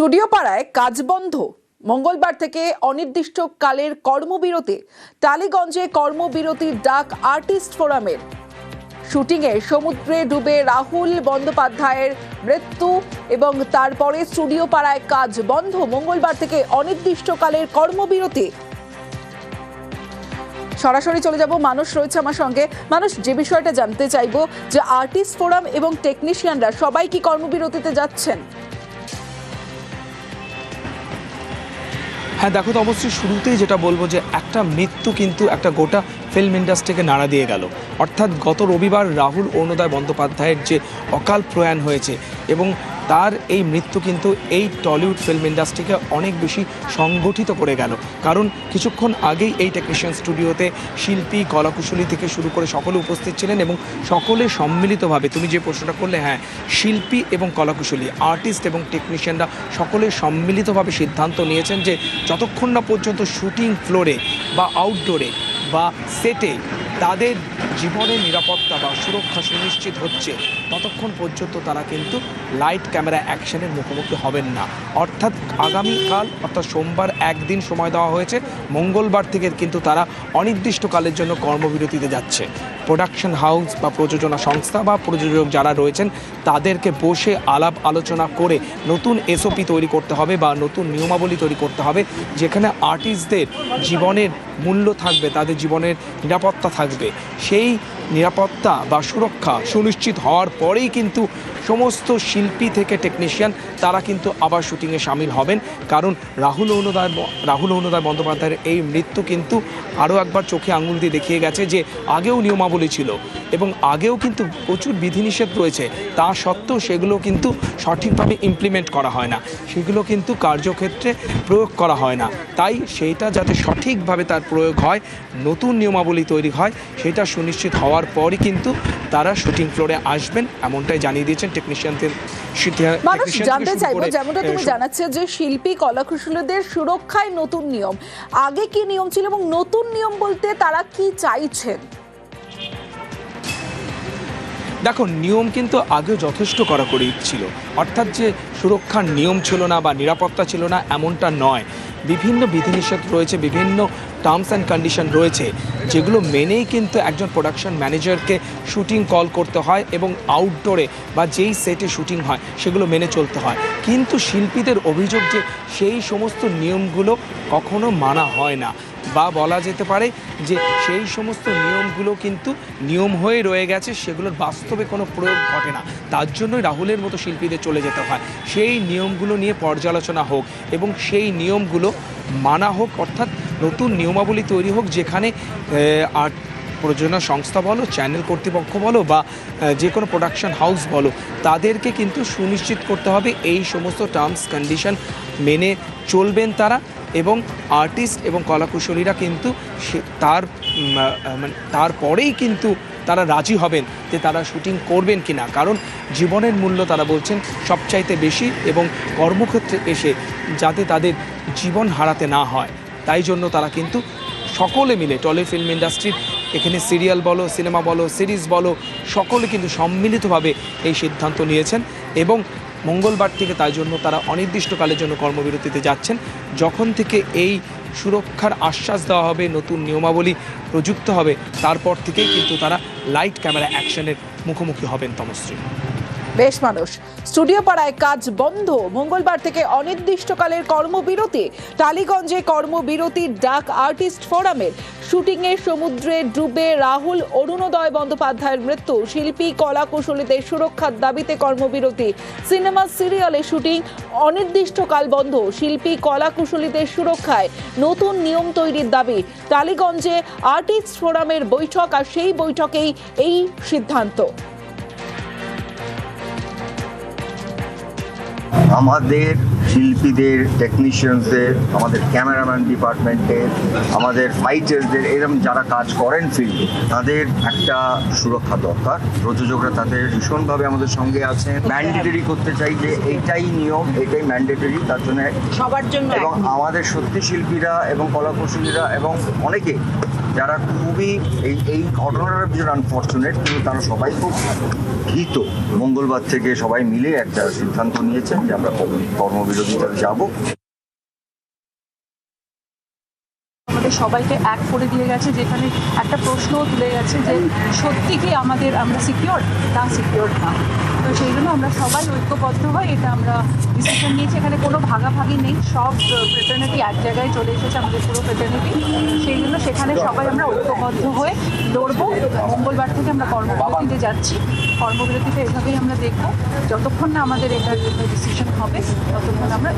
Studio পাড়ায় কাজ বন্ধ, মঙ্গলবার থেকে অনির্দিষ্টকালের কর্মবিরতি। টালিগঞ্জে কর্মবিরতির ডাক আর্টিস্ট ফোরামের। শুটিংয়ে সমুদ্রে ডুবে রাহুল বন্দ্যোপাধ্যায়ের মৃত্যু এবং তারপরে স্টুডিও পাড়ায় কাজ বন্ধ, মঙ্গলবার থেকে অনির্দিষ্টকালের কর্মবিরতি। সরাসরি চলে যাব, মানুষ রয়েছে আমার সঙ্গে। মানুষ, যে বিষয়টা জানতে চাইবো যে আর্টিস্ট ফোরাম এবং টেকনিশিয়ানরা সবাই কি কর্মবিরতিতে যাচ্ছেন? হ্যাঁ দেখো, তো অবশ্যই শুরুতেই যেটা বলবো যে একটা মৃত্যু কিন্তু একটা গোটা ফিল্ম ইন্ডাস্ট্রিকে নাড়া দিয়ে গেল। অর্থাৎ গত রবিবার রাহুল অরুণোদয় বন্দ্যোপাধ্যায়ের যে অকাল প্রয়াণ হয়েছে এবং তার এই মৃত্যু কিন্তু এই টলিউড ফিল্ম ইন্ডাস্ট্রিকে অনেক বেশি সংগঠিত করে গেল। কারণ কিছুক্ষণ আগেই এই টেকনিশিয়ান স্টুডিওতে শিল্পী, কলাকুশলী থেকে শুরু করে সকলে উপস্থিত ছিলেন এবং সকলে সম্মিলিতভাবে, তুমি যে প্রশ্নটা করলে, হ্যাঁ, শিল্পী এবং কলাকুশলী, আর্টিস্ট এবং টেকনিশিয়ানরা সকলে সম্মিলিতভাবে সিদ্ধান্ত নিয়েছেন যে যতক্ষণ না পর্যন্ত শুটিং ফ্লোরে বা আউটডোরে বা সেটে তাদের জীবনের নিরাপত্তা বা সুরক্ষা সুনিশ্চিত হচ্ছে, ততক্ষণ পর্যন্ত তারা কিন্তু লাইট ক্যামেরা অ্যাকশনের মুখোমুখি হবেন না। অর্থাৎ আগামীকাল, অর্থাৎ সোমবার একদিন সময় দেওয়া হয়েছে, মঙ্গলবার থেকে কিন্তু তারা অনির্দিষ্টকালের জন্য কর্মবিরতিতে যাচ্ছে। প্রোডাকশন হাউস বা প্রযোজনা সংস্থা বা প্রযোজক যারা রয়েছেন তাদেরকে বসে আলাপ আলোচনা করে নতুন এসওপি তৈরি করতে হবে বা নতুন নিয়মাবলী তৈরি করতে হবে, যেখানে আর্টিস্টদের জীবনের মূল্য থাকবে, তাদের জীবনের নিরাপত্তা থাকবে। সেই নিরাপত্তা বা সুরক্ষা সুনিশ্চিত হওয়ার পরেই কিন্তু সমস্ত শিল্পী থেকে টেকনিশিয়ান তারা কিন্তু আবার শুটিংয়ে সামিল হবেন। কারণ রাহুল অরুণোদয় বন্দ্যোপাধ্যায়ের এই মৃত্যু কিন্তু আরও একবার চোখে আঙুল দিয়ে দেখিয়ে গেছে যে আগেও নিয়মাবলী ছিল এবং আগেও কিন্তু প্রচুর বিধিনিষেধ রয়েছে, তা সত্ত্বেও সেগুলো কিন্তু সঠিকভাবে ইমপ্লিমেন্ট করা হয় না, সেগুলো কিন্তু কার্যক্ষেত্রে প্রয়োগ করা হয় না। তাই সেইটা যাতে সঠিকভাবে তার প্রয়োগ হয়, নতুন নিয়মাবলী তৈরি হয়, সেটা সুনিশ্চিত হওয়ার পরই কিন্তু তারা শুটিং ফ্লোরে আসবেন, এমনটাই জানিয়ে দিয়েছেন টেকনিশিয়ানদের। মানুষ, জানতে চাইবো, যেমনটা তুমি জানাচ্ছে যে শিল্পী কলাকুশলীদের সুরক্ষায় নতুন নিয়ম, আগে কি নিয়ম ছিল এবং নতুন নিয়ম বলতে তারা কি চাইছেন? দেখো, নিয়ম কিন্তু আগেও যথেষ্ট কড়াকড়ি ছিল। অর্থাৎ যে সুরক্ষার নিয়ম ছিল না বা নিরাপত্তা ছিল না এমনটা নয়। বিভিন্ন বিধিনিষেধ রয়েছে, বিভিন্ন টার্মস অ্যান্ড কন্ডিশন রয়েছে, যেগুলো মেনেই কিন্তু একজন প্রোডাকশন ম্যানেজারকে শুটিং কল করতে হয় এবং আউটডোরে বা যেই সেটে শুটিং হয় সেগুলো মেনে চলতে হয়। কিন্তু শিল্পীদের অভিযোগ যে সেই সমস্ত নিয়মগুলো কখনো মানা হয় না, বা বলা যেতে পারে যে সেই সমস্ত নিয়মগুলো কিন্তু নিয়ম হয়ে রয়ে গেছে, সেগুলোর বাস্তবে কোনো প্রয়োগ ঘটে না। তার জন্যই রাহুলের মতো শিল্পীদের চলে যেতে হয়। সেই নিয়মগুলো নিয়ে পর্যালোচনা হোক এবং সেই নিয়মগুলো মানা হোক, অর্থাৎ নতুন নিয়মাবলী তৈরি হোক, যেখানে আর প্রযোজনা সংস্থা বলো, চ্যানেল কর্তৃপক্ষ বলো বা যে কোনো প্রোডাকশন হাউস বলো, তাদেরকে কিন্তু সুনিশ্চিত করতে হবে এই সমস্ত টার্মস কন্ডিশন মেনে চলবেন তারা, এবং আর্টিস্ট এবং কলাকুশলীরা কিন্তু তারপরেই কিন্তু তারা রাজি হবেন যে তারা শুটিং করবেন কি না। কারণ জীবনের মূল্য তারা বলছেন সবচাইতে বেশি এবং কর্মক্ষেত্রে এসে যাতে তাদের জীবন হারাতে না হয়, তাই জন্য তারা কিন্তু সকলে মিলে, টলি ফিল্ম ইন্ডাস্ট্রির এখানে সিরিয়াল বলো, সিনেমা বলো, সিরিজ বলো, সকলে কিন্তু সম্মিলিতভাবে এই সিদ্ধান্ত নিয়েছেন এবং মঙ্গলবার থেকে তাই জন্য তারা অনির্দিষ্টকালের জন্য কর্মবিরতিতে যাচ্ছেন। যখন থেকে এই সুরক্ষার আশ্বাস দেওয়া হবে, নতুন নিয়মাবলী প্রযুক্ত হবে, তারপর থেকেই কিন্তু তারা লাইট ক্যামেরা অ্যাকশনের মুখোমুখি হবেন। তমশ্রী, বেশ মানুষ, স্টুডিও পাড়ায় কাজ বন্ধ, মঙ্গলবার থেকে অনির্দিষ্টকালের কর্মবিরতি। টালিগঞ্জে কর্মবিরতির ডাক আর্টিস্ট ফোরামের। শুটিংয়ে সমুদ্রে ডুবে রাহুল অরুণোদয় বন্দ্যোপাধ্যায়ের মৃত্যু, শিল্পী কলাকুশলীদের সুরক্ষার দাবিতে কর্মবিরতি। সিনেমা সিরিয়ালে শুটিং অনির্দিষ্টকাল বন্ধ, শিল্পী কলাকুশলীদের সুরক্ষায় নতুন নিয়ম তৈরির দাবি। টালিগঞ্জে আর্টিস্ট ফোরামের বৈঠক, আর সেই বৈঠকেই এই সিদ্ধান্ত। আমাদের শিল্পীদের, টেকনিশিয়ানসদের, আমাদের ক্যামেরাম্যান ডিপার্টমেন্টের, আমাদের ফাইটার্সদের, এরকম যারা কাজ করেন ফিল্ডে, তাদের একটা সুরক্ষা দরকার। প্রযোজকরা তাদের ভীষণভাবে আমাদের সঙ্গে আছেন। ম্যান্ডেটরি করতে চাই যে এইটাই নিয়ম, এটাই ম্যান্ডেটরি, তার জন্য সবার জন্য। এবং আমাদের সত্যি শিল্পীরা এবং কলাকুশলীরা এবং অনেকে যারা খুবই এই ঘটনাটা ভীষণ আনফর্চুনেট, কিন্তু তারা সবাই খুব ভীত। মঙ্গলবার থেকে সবাই মিলে একটা সিদ্ধান্ত নিয়েছেন যে আমরা কর্মবিরতিতে যাব। আমাদের সবাইকে এক করে দিয়ে গেছে, যেখানে একটা প্রশ্নও তুলে গেছে যে সত্যি কি আমরা সিকিউর না সিকিউর না। তো সেই জন্য আমরা সবাই ঐক্যবদ্ধ হয়ে এটা আমরা ডিসিশন নিয়েছি। এখানে কোনো ভাগাভাগি নেই, সব ফ্রেটার্নিটি এক জায়গায় চলে এসেছে, আমাদের পুরো ফ্রেটার্নিটি। সেই জন্য সেখানে সবাই আমরা ঐক্যবদ্ধ হয়ে লড়বো। মঙ্গলবার থেকে আমরা কর্মবিরতিতে যাচ্ছি। কর্মবিরতিতে এভাবেই আমরা দেখবো, যতক্ষণ না আমাদের এটার ডিসিশন হবে ততক্ষণ আমরা